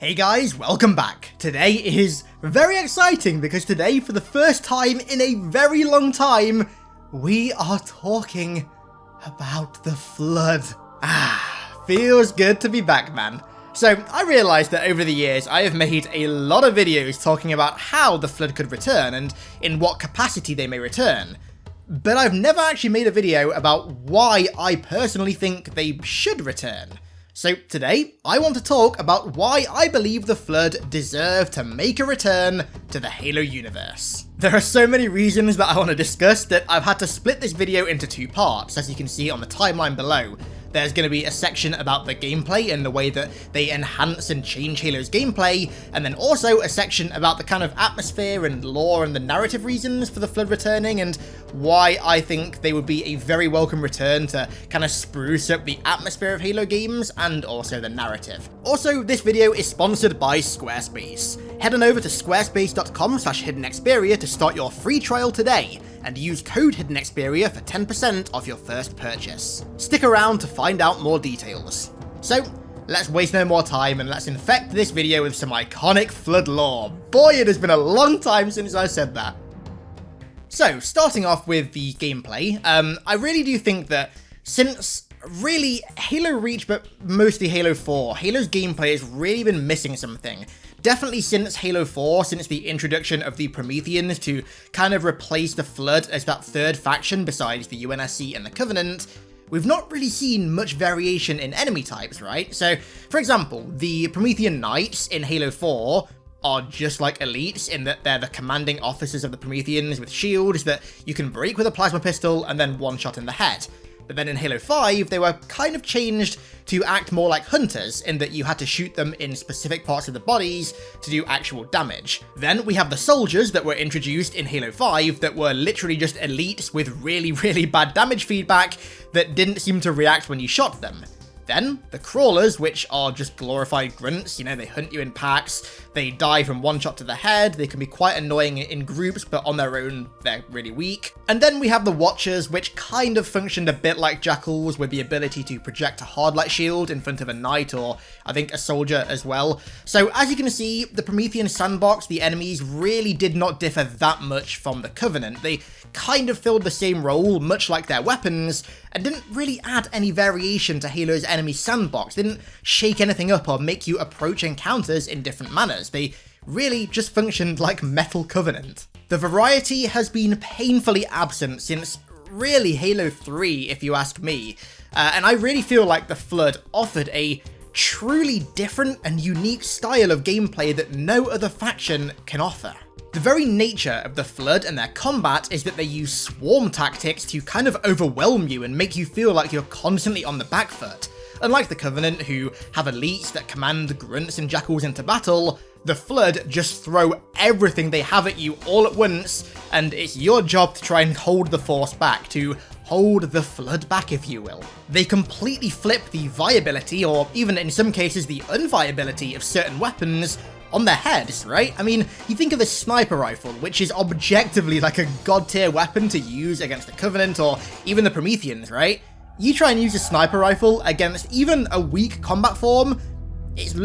Hey guys, welcome back. Today is very exciting because today, for the first time in a very long time, we are talking about the Flood. Feels good to be back, man. So, I realised that over the years I have made a lot of videos talking about how the Flood could return and in what capacity they may return. But I've never actually made a video about why I personally think they should return. So today, I want to talk about why I believe the Flood deserve to make a return to the Halo universe. There are so many reasons that I want to discuss that I've had to split this video into two parts, as you can see on the timeline below. There's going to be a section about the gameplay and the way that they enhance and change Halo's gameplay, and then also a section about the kind of atmosphere and lore and the narrative reasons for the Flood returning and why I think they would be a very welcome return to kind of spruce up the atmosphere of Halo games and also the narrative. Also, this video is sponsored by Squarespace. Head on over to squarespace.com/HiddenXperia to start your free trial today, and use code HiddenXperia for 10% off your first purchase. Stick around to find out more details. So, let's waste no more time and let's infect this video with some iconic Flood lore. Boy, it has been a long time since I said that. So, starting off with the gameplay, I really do think that since really Halo Reach, but mostly Halo 4, Halo's gameplay has really been missing something. Definitely since Halo 4, since the introduction of the Prometheans to kind of replace the Flood as that third faction besides the UNSC and the Covenant, we've not really seen much variation in enemy types, right? So, for example, the Promethean Knights in Halo 4 are just like elites in that they're the commanding officers of the Prometheans with shields that you can break with a plasma pistol and then one shot in the head. But then in Halo 5, they were kind of changed to act more like hunters, in that you had to shoot them in specific parts of the bodies to do actual damage. Then we have the soldiers that were introduced in Halo 5 that were literally just elites with really bad damage feedback that didn't seem to react when you shot them. Then, the crawlers, which are just glorified grunts, you know, they hunt you in packs, they die from one shot to the head, they can be quite annoying in groups, but on their own, they're really weak. And then we have the Watchers, which kind of functioned a bit like Jackals, with the ability to project a hard light shield in front of a knight, or I think a soldier as well. So as you can see, the Promethean sandbox, the enemies really did not differ that much from the Covenant. They kind of filled the same role, much like their weapons, and didn't really add any variation to Halo's enemy sandbox, didn't shake anything up or make you approach encounters in different manners. They really just functioned like Metal Covenant. The variety has been painfully absent since really Halo 3, if you ask me, and I really feel like the Flood offered a truly different and unique style of gameplay that no other faction can offer. The very nature of the Flood and their combat is that they use swarm tactics to kind of overwhelm you and make you feel like you're constantly on the back foot. Unlike the Covenant, who have elites that command grunts and jackals into battle, the Flood just throw everything they have at you all at once, and it's your job to try and hold the Force back, to hold the Flood back, if you will. They completely flip the viability, or even in some cases the unviability of certain weapons, on their heads, right? I mean, you think of the sniper rifle, which is objectively like a god tier weapon to use against the Covenant or even the Prometheans, right? You try and use a sniper rifle against even a weak combat form, it's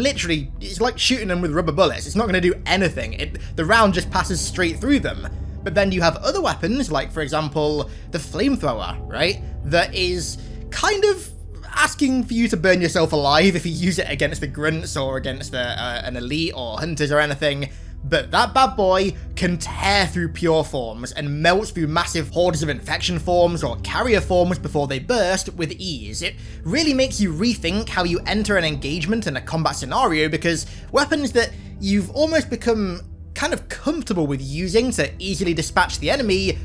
like shooting them with rubber bullets. It's not going to do anything. The round just passes straight through them. But then you have other weapons, like for example, the flamethrower, right? That is kind of asking for you to burn yourself alive if you use it against the grunts or against an elite or hunters or anything, but that bad boy can tear through pure forms and melts through massive hordes of infection forms or carrier forms before they burst with ease. It really makes you rethink how you enter an engagement in a combat scenario, because weapons that you've almost become kind of comfortable with using to easily dispatch the enemy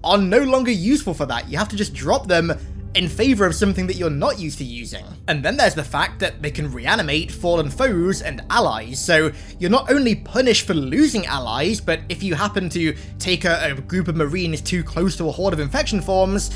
are no longer useful for that. You have to just drop them in favor of something that you're not used to using. And then there's the fact that they can reanimate fallen foes and allies, so you're not only punished for losing allies, but if you happen to take a group of Marines too close to a horde of infection forms,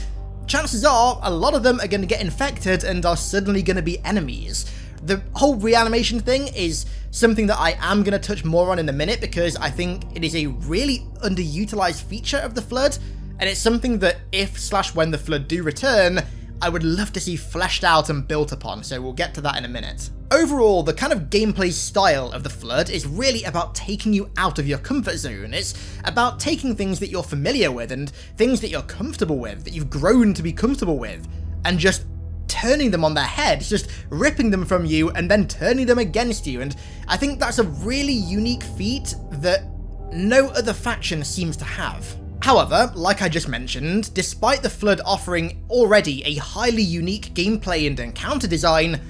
chances are a lot of them are going to get infected and are suddenly going to be enemies. The whole reanimation thing is something that I am going to touch more on in a minute, because I think it is a really underutilized feature of the Flood, and it's something that if/when the Flood do return, I would love to see fleshed out and built upon, so we'll get to that in a minute. Overall, the kind of gameplay style of the Flood is really about taking you out of your comfort zone. It's about taking things that you're familiar with and things that you're comfortable with, that you've grown to be comfortable with, and just turning them on their heads, just ripping them from you and then turning them against you. And I think that's a really unique feat that no other faction seems to have. However, like I just mentioned, despite the Flood offering already a highly unique gameplay and encounter design,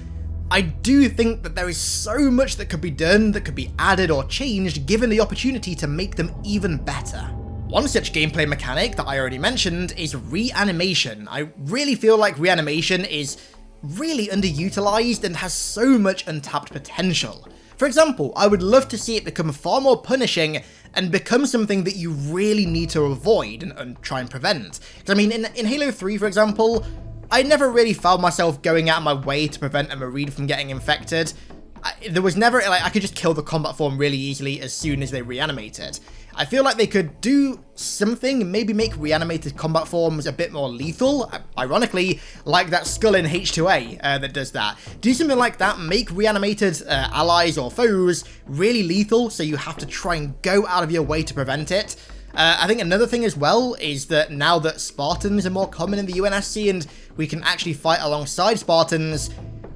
I do think that there is so much that could be done, that could be added or changed given the opportunity to make them even better. One such gameplay mechanic that I already mentioned is reanimation. I really feel like reanimation is really underutilized and has so much untapped potential. For example, I would love to see it become far more punishing and become something that you really need to avoid and try and prevent. Because I mean, in Halo 3, for example, I never really found myself going out of my way to prevent a Marine from getting infected. There was never, like, I could just kill the combat form really easily as soon as they reanimated. I feel like they could do something, maybe make reanimated combat forms a bit more lethal, ironically, like that skull in H2A that does that. Do something like that, make reanimated allies or foes really lethal, so you have to try and go out of your way to prevent it. I think another thing as well is that now that Spartans are more common in the UNSC and we can actually fight alongside Spartans,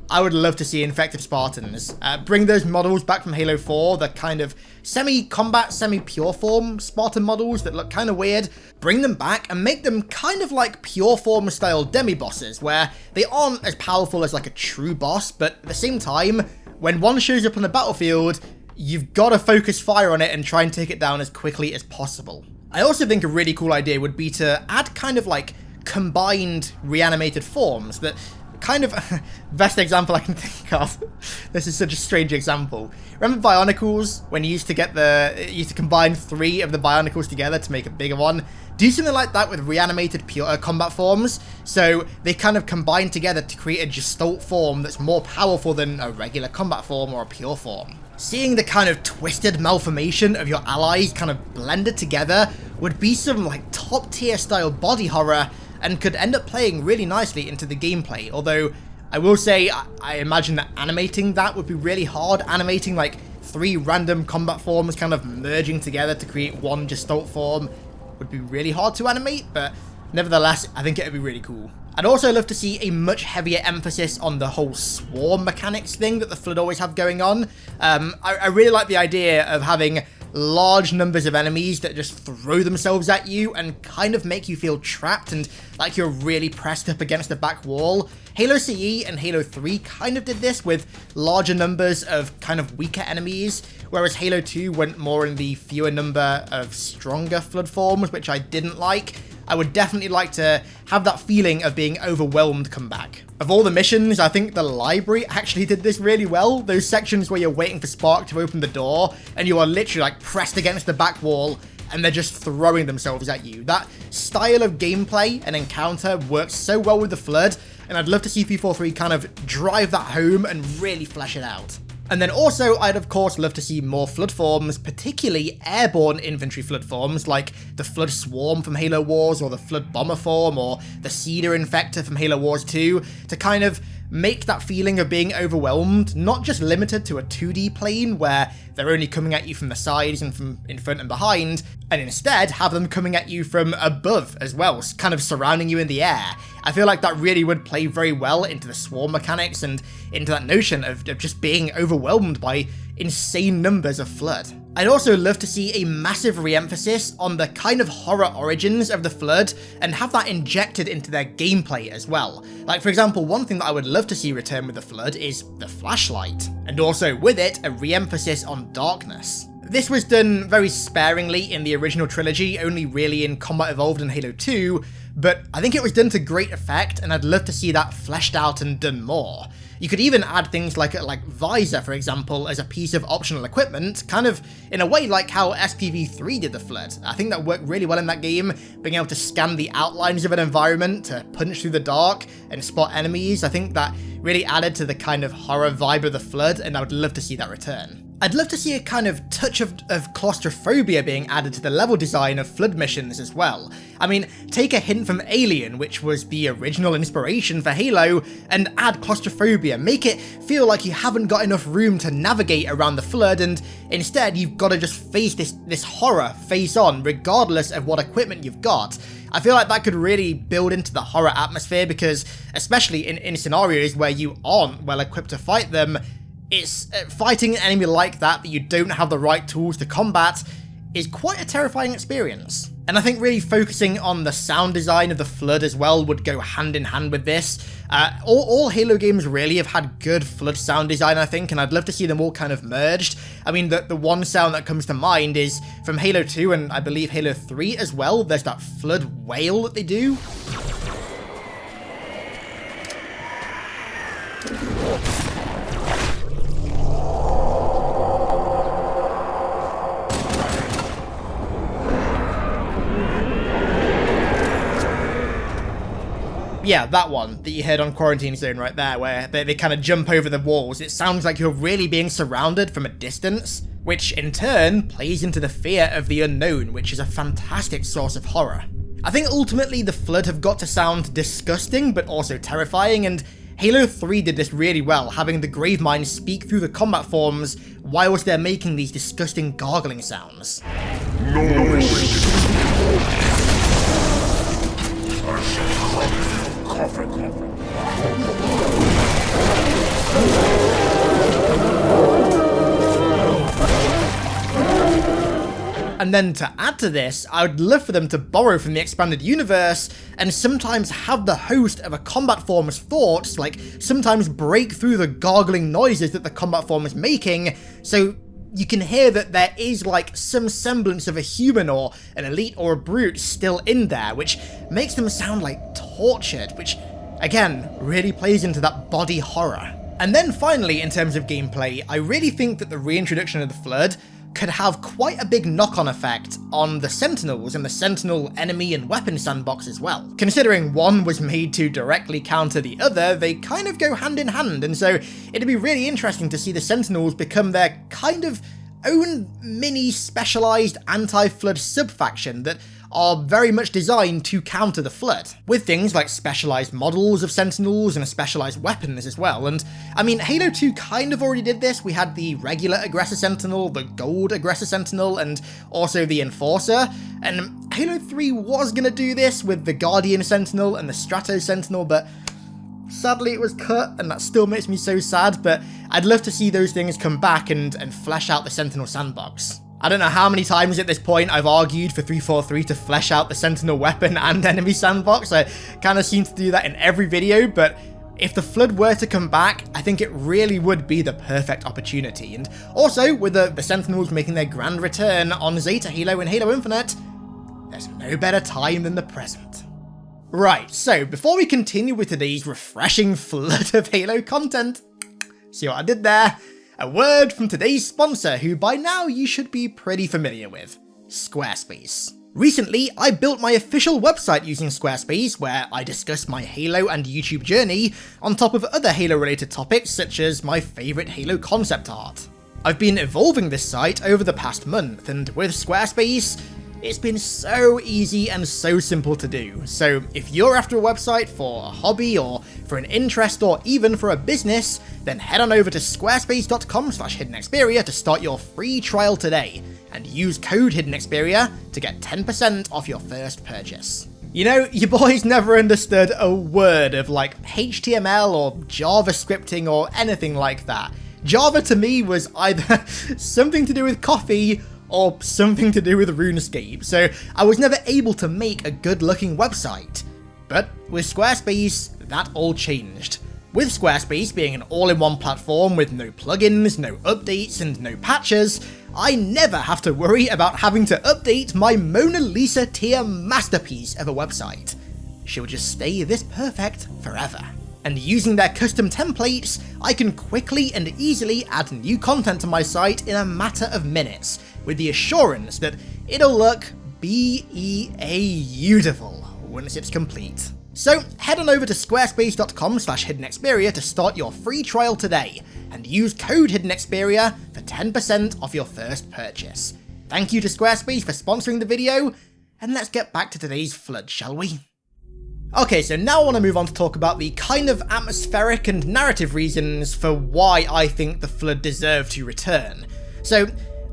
I would love to see infected Spartans. Bring those models back from Halo 4, the kind of semi-combat, semi-pure form Spartan models that look kind of weird. Bring them back and make them kind of like pure form style demi-bosses, where they aren't as powerful as like a true boss, but at the same time, when one shows up on the battlefield, you've got to focus fire on it and try and take it down as quickly as possible. I also think a really cool idea would be to add kind of like combined reanimated forms that kind of best example I can think of. This is such a strange example. Remember Bionicles, when you used to combine 3 of the Bionicles together to make a bigger one? Do something like that with reanimated pure combat forms, so they kind of combine together to create a Gestalt form that's more powerful than a regular combat form or a pure form. Seeing the kind of twisted malformation of your allies kind of blended together would be some like top tier style body horror and could end up playing really nicely into the gameplay, although I will say I imagine that animating that would be really hard. Animating like 3 random combat forms kind of merging together to create one Gestalt form would be really hard to animate, but nevertheless, I think it would be really cool. I'd also love to see a much heavier emphasis on the whole swarm mechanics thing that the Flood always have going on. I really like the idea of having large numbers of enemies that just throw themselves at you and kind of make you feel trapped and like you're really pressed up against the back wall. Halo CE and Halo 3 kind of did this with larger numbers of kind of weaker enemies, whereas Halo 2 went more in the fewer number of stronger Flood forms, which I didn't like. I would definitely like to have that feeling of being overwhelmed come back. Of all the missions, I think the library actually did this really well. Those sections where you're waiting for Spark to open the door and you are literally like pressed against the back wall and they're just throwing themselves at you. That style of gameplay and encounter works so well with the Flood, and I'd love to see 343 kind of drive that home and really flesh it out. And then also, I'd of course love to see more Flood forms, particularly airborne infantry Flood forms, like the Flood Swarm from Halo Wars, or the Flood Bomber form, or the Cedar Infector from Halo Wars 2, to kind of make that feeling of being overwhelmed not just limited to a 2D plane where they're only coming at you from the sides and from in front and behind, and instead have them coming at you from above as well, kind of surrounding you in the air. I feel like that really would play very well into the swarm mechanics and into that notion of just being overwhelmed by insane numbers of Flood. I'd also love to see a massive re-emphasis on the kind of horror origins of the Flood and have that injected into their gameplay as well. Like, for example, one thing that I would love to see return with the Flood is the flashlight, and also with it a re-emphasis on darkness. This was done very sparingly in the original trilogy, only really in Combat Evolved and Halo 2, but I think it was done to great effect, and I'd love to see that fleshed out and done more. You could even add things like Visor, for example, as a piece of optional equipment, kind of in a way like how SPV3 did the Flood. I think that worked really well in that game, being able to scan the outlines of an environment, to punch through the dark and spot enemies. I think that really added to the kind of horror vibe of the Flood, and I would love to see that return. I'd love to see a kind of touch of claustrophobia being added to the level design of Flood missions as well. I mean, take a hint from Alien, which was the original inspiration for Halo, and add claustrophobia. Make it feel like you haven't got enough room to navigate around the Flood, and instead you've got to just face this horror face on, regardless of what equipment you've got. I feel like that could really build into the horror atmosphere, because especially in scenarios where you aren't well equipped to fight them, it's fighting an enemy like that you don't have the right tools to combat is quite a terrifying experience. And I think really focusing on the sound design of the Flood as well would go hand in hand with this. All Halo games really have had good Flood sound design, I think, and I'd love to see them all kind of merged. I mean, the one sound that comes to mind is from Halo 2 and I believe Halo 3 as well. There's that Flood wail that they do. Yeah, that one that you heard on Quarantine Zone right there, where they kind of jump over the walls. It sounds like you're really being surrounded from a distance, which in turn plays into the fear of the unknown, which is a fantastic source of horror. I think ultimately the Flood have got to sound disgusting, but also terrifying, and Halo 3 did this really well, having the Gravemind speak through the combat forms whilst they're making these disgusting gargling sounds. And then to add to this, I would love for them to borrow from the expanded universe and sometimes have the host of a combat form's thoughts, like sometimes break through the gargling noises that the combat form is making, so you can hear that there is like some semblance of a human or an elite or a brute still in there, which makes them sound like tortured, which again really plays into that body horror. And then finally, in terms of gameplay, I really think that the reintroduction of the Flood could have quite a big knock-on effect on the Sentinels and the Sentinel enemy and weapon sandbox as well. Considering one was made to directly counter the other, they kind of go hand in hand, and so it'd be really interesting to see the Sentinels become their kind of own mini specialized anti-Flood sub-faction that are very much designed to counter the Flood, with things like specialized models of Sentinels and specialized weapons as well. And I mean, Halo 2 kind of already did this. We had the regular Aggressor Sentinel, the Gold Aggressor Sentinel, and also the Enforcer, and Halo 3 was gonna do this with the Guardian Sentinel and the Strato Sentinel, but sadly it was cut, and that still makes me so sad. But I'd love to see those things come back and flesh out the Sentinel sandbox. I don't know how many times at this point I've argued for 343 to flesh out the Sentinel weapon and enemy sandbox. I kind of seem to do that in every video, but if the Flood were to come back, I think it really would be the perfect opportunity. And also, with the Sentinels making their grand return on Zeta Halo and Halo Infinite, there's no better time than the present. Right, so before we continue with today's refreshing flood of Halo content, see what I did there? A word from today's sponsor, who by now you should be pretty familiar with, Squarespace. Recently, I built my official website using Squarespace, where I discuss my Halo and YouTube journey, on top of other Halo-related topics such as my favourite Halo concept art. I've been evolving this site over the past month, and with Squarespace, it's been so easy and so simple to do. So if you're after a website for a hobby or for an interest or even for a business, then head on over to squarespace.com/HiddenXperia to start your free trial today, and use code HiddenXperia to get 10% off your first purchase. You know, your boys never understood a word of like HTML or Java scripting or anything like that. Java to me was either something to do with coffee or something to do with RuneScape, so I was never able to make a good looking website. But with Squarespace, that all changed. With Squarespace being an all-in-one platform with no plugins, no updates, and no patches, I never have to worry about having to update my Mona Lisa tier masterpiece of a website. She'll just stay this perfect forever. And using their custom templates, I can quickly and easily add new content to my site in a matter of minutes, with the assurance that it'll look beautiful once it's complete. So head on over to squarespace.com/HiddenXperia to start your free trial today, and use code HiddenXperia for 10% off your first purchase. Thank you to Squarespace for sponsoring the video, and let's get back to today's flood, shall we? Okay, so now I want to move on to talk about the kind of atmospheric and narrative reasons for why I think the flood deserved to return. So,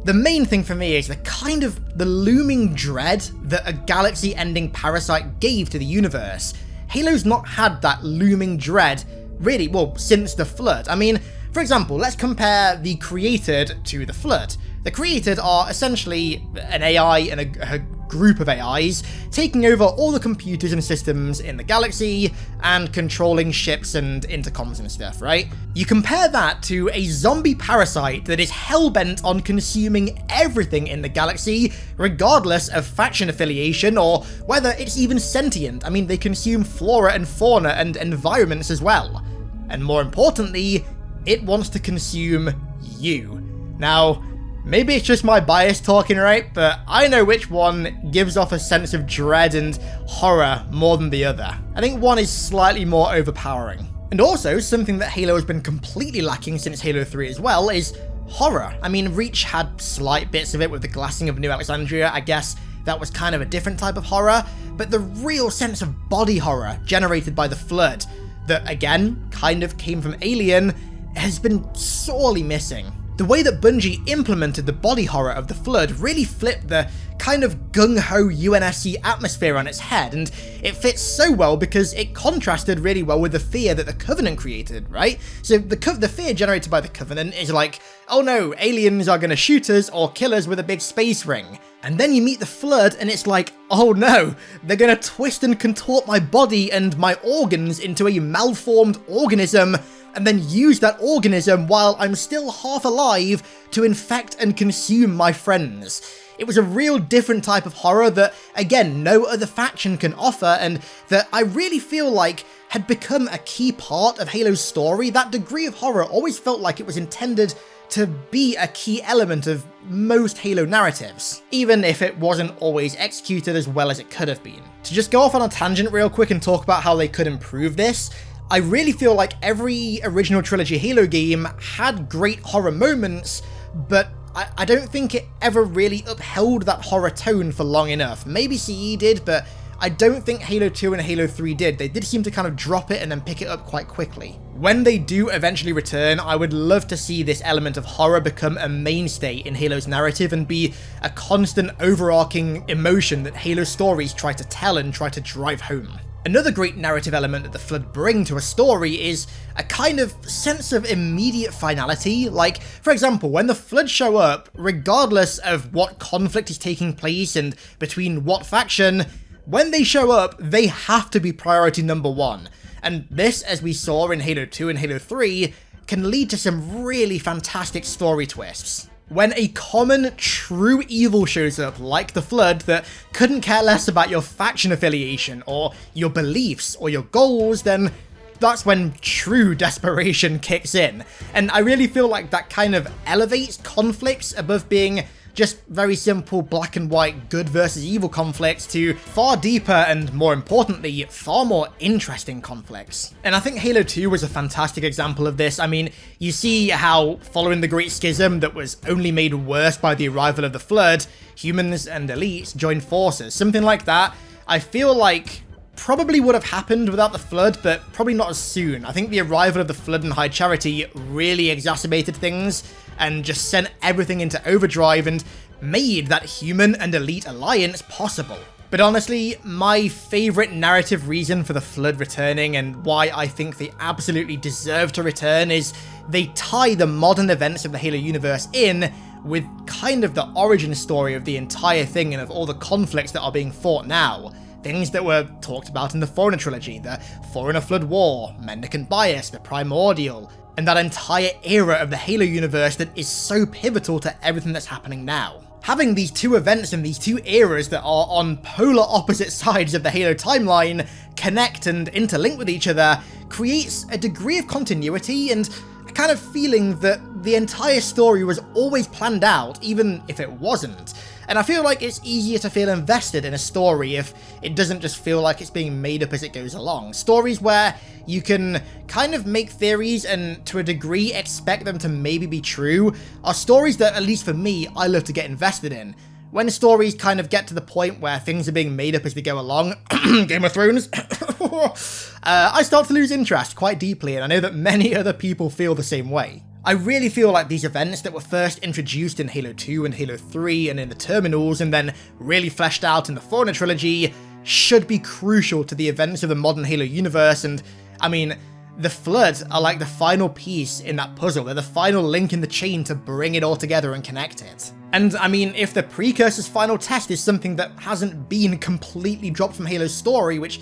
the main thing for me is the looming dread that a galaxy-ending parasite gave to the universe. Halo's not had that looming dread, really, well, since the flood. I mean, for example, let's compare the Created to the flood. The Created are essentially an AI and a group of AIs taking over all the computers and systems in the galaxy and controlling ships and intercoms and stuff, right? You compare that to a zombie parasite that is hellbent on consuming everything in the galaxy, regardless of faction affiliation or whether it's even sentient. I mean, they consume flora and fauna and environments as well. And more importantly, it wants to consume you. Now, maybe it's just my bias talking, right? But I know which one gives off a sense of dread and horror more than the other. I think one is slightly more overpowering. And also, something that Halo has been completely lacking since Halo 3 as well is horror. I mean, Reach had slight bits of it with the glassing of New Alexandria. I guess that was kind of a different type of horror. But the real sense of body horror generated by the Flood, that again, kind of came from Alien, has been sorely missing. The way that Bungie implemented the body horror of the Flood really flipped the kind of gung-ho UNSC atmosphere on its head, and it fits so well because it contrasted really well with the fear that the Covenant created, right? So the fear generated by the Covenant is like, oh no, aliens are gonna shoot us or kill us with a big space ring. And then you meet the Flood and it's like, oh no, they're gonna twist and contort my body and my organs into a malformed organism, and then use that organism while I'm still half alive to infect and consume my friends. It was a real different type of horror that, again, no other faction can offer, and that I really feel like had become a key part of Halo's story. That degree of horror always felt like it was intended to be a key element of most Halo narratives, even if it wasn't always executed as well as it could have been. To just go off on a tangent real quick and talk about how they could improve this, I really feel like every original trilogy Halo game had great horror moments, but I don't think it ever really upheld that horror tone for long enough. Maybe CE did, but I don't think Halo 2 and Halo 3 did. They did seem to kind of drop it and then pick it up quite quickly. When they do eventually return, I would love to see this element of horror become a mainstay in Halo's narrative and be a constant overarching emotion that Halo stories try to tell and try to drive home. Another great narrative element that the Flood bring to a story is a kind of sense of immediate finality. Like, for example, when the Flood show up, regardless of what conflict is taking place and between what faction, when they show up, they have to be priority number one. And this, as we saw in Halo 2 and Halo 3, can lead to some really fantastic story twists. When a common, true evil shows up, like the Flood, that couldn't care less about your faction affiliation, or your beliefs, or your goals, then that's when true desperation kicks in. And I really feel like that kind of elevates conflicts above being just very simple black and white good versus evil conflicts to far deeper and, more importantly, far more interesting conflicts. And I think Halo 2 was a fantastic example of this. I mean, you see how, following the Great Schism that was only made worse by the arrival of the Flood, humans and elites joined forces. Something like that, I feel like probably would have happened without the Flood, but probably not as soon. I think the arrival of the Flood and High Charity really exacerbated things and just sent everything into overdrive and made that human and elite alliance possible. But honestly, my favourite narrative reason for the Flood returning and why I think they absolutely deserve to return is they tie the modern events of the Halo universe in with kind of the origin story of the entire thing and of all the conflicts that are being fought now. Things that were talked about in the Forerunner trilogy, the Forerunner Flood War, Mendicant Bias, the Primordial, and that entire era of the Halo universe that is so pivotal to everything that's happening now. Having these two events and these two eras that are on polar opposite sides of the Halo timeline connect and interlink with each other creates a degree of continuity and a kind of feeling that the entire story was always planned out, even if it wasn't. and I feel like it's easier to feel invested in a story if it doesn't just feel like it's being made up as it goes along. Stories where you can kind of make theories and to a degree expect them to maybe be true are stories that, at least for me, I love to get invested in. When stories kind of get to the point where things are being made up as they go along, Game of Thrones, I start to lose interest quite deeply, and I know that many other people feel the same way. I really feel like these events that were first introduced in Halo 2 and Halo 3 and in the Terminals and then really fleshed out in the Forerunner trilogy should be crucial to the events of the modern Halo universe, and I mean, the Flood are like the final piece in that puzzle. They're the final link in the chain to bring it all together and connect it. And I mean, if the Precursor's final test is something that hasn't been completely dropped from Halo's story, which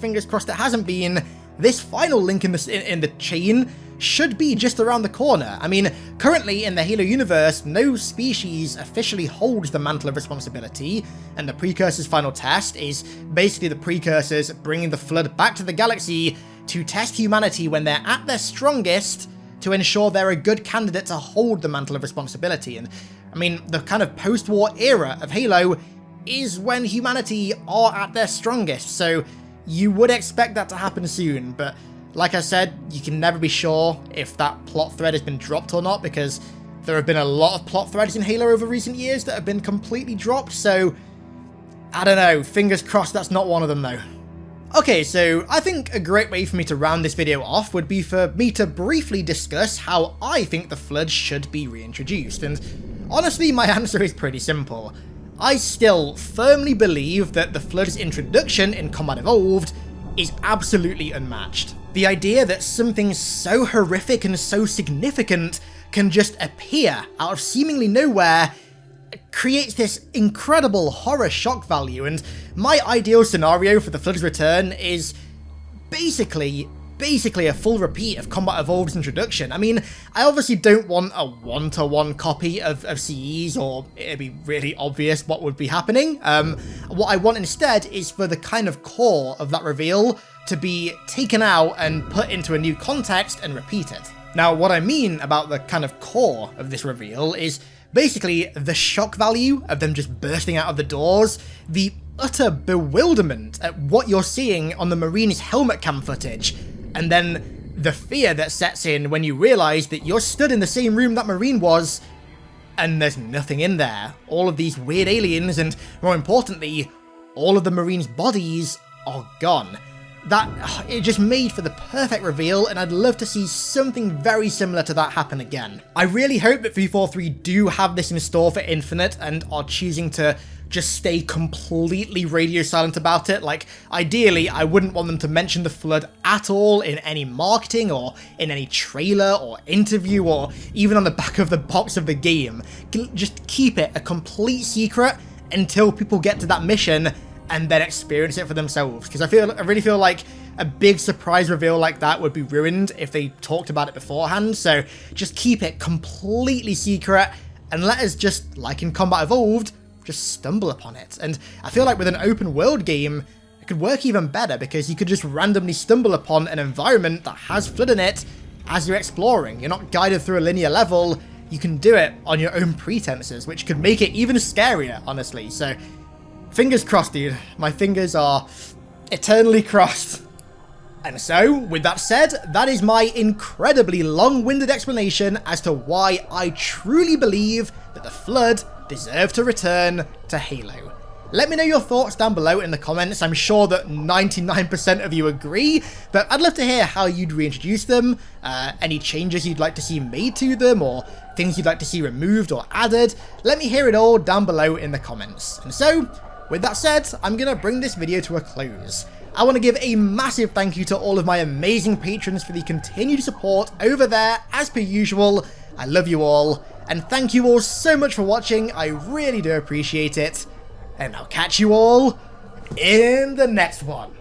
fingers crossed it hasn't been, this final link in the chain should be just around the corner. I mean, currently in the Halo universe, no species officially holds the mantle of responsibility, and the Precursor's final test is basically the Precursors bringing the Flood back to the galaxy to test humanity when they're at their strongest to ensure they're a good candidate to hold the mantle of responsibility. And I mean, the kind of post-war era of Halo is when humanity are at their strongest, so you would expect that to happen soon, but like I said, you can never be sure if that plot thread has been dropped or not, because there have been a lot of plot threads in Halo over recent years that have been completely dropped, so I don't know, fingers crossed that's not one of them though. Okay, so I think a great way for me to round this video off would be for me to briefly discuss how I think the Flood should be reintroduced, and honestly my answer is pretty simple. I still firmly believe that the Flood's introduction in Combat Evolved is absolutely unmatched. The idea that something so horrific and so significant can just appear out of seemingly nowhere creates this incredible horror shock value, and my ideal scenario for the Flood's return is basically a full repeat of Combat Evolved's introduction. I mean, I obviously don't want a one-to-one copy of CE's, or it'd be really obvious what would be happening. What I want instead is for the kind of core of that reveal to be taken out and put into a new context and repeated. Now, what I mean about the kind of core of this reveal is basically the shock value of them just bursting out of the doors, the utter bewilderment at what you're seeing on the Marine's helmet cam footage, and then the fear that sets in when you realise that you're stood in the same room that Marine was, and there's nothing in there. All of these weird aliens, and more importantly, all of the Marine's bodies are gone. It just made for the perfect reveal, and I'd love to see something very similar to that happen again. I really hope that 343 do have this in store for Infinite and are choosing to just stay completely radio silent about it. Like, ideally, I wouldn't want them to mention the Flood at all in any marketing or in any trailer or interview or even on the back of the box of the game. Just keep it a complete secret until people get to that mission and then experience it for themselves, because I really feel like a big surprise reveal like that would be ruined if they talked about it beforehand. So just keep it completely secret and let us, just like in Combat Evolved, just stumble upon it. And I feel like with an open world game, it could work even better, because you could just randomly stumble upon an environment that has Flood in it as you're exploring. You're not guided through a linear level, you can do it on your own pretenses, which could make it even scarier, honestly. So fingers crossed, dude. My fingers are eternally crossed. And so, with that said, that is my incredibly long-winded explanation as to why I truly believe that the Flood deserve to return to Halo. Let me know your thoughts down below in the comments. I'm sure that 99% of you agree, but I'd love to hear how you'd reintroduce them, any changes you'd like to see made to them, or things you'd like to see removed or added. Let me hear it all down below in the comments. And so, with that said, I'm going to bring this video to a close. I want to give a massive thank you to all of my amazing patrons for the continued support over there, as per usual. I love you all, and thank you all so much for watching. I really do appreciate it, and I'll catch you all in the next one.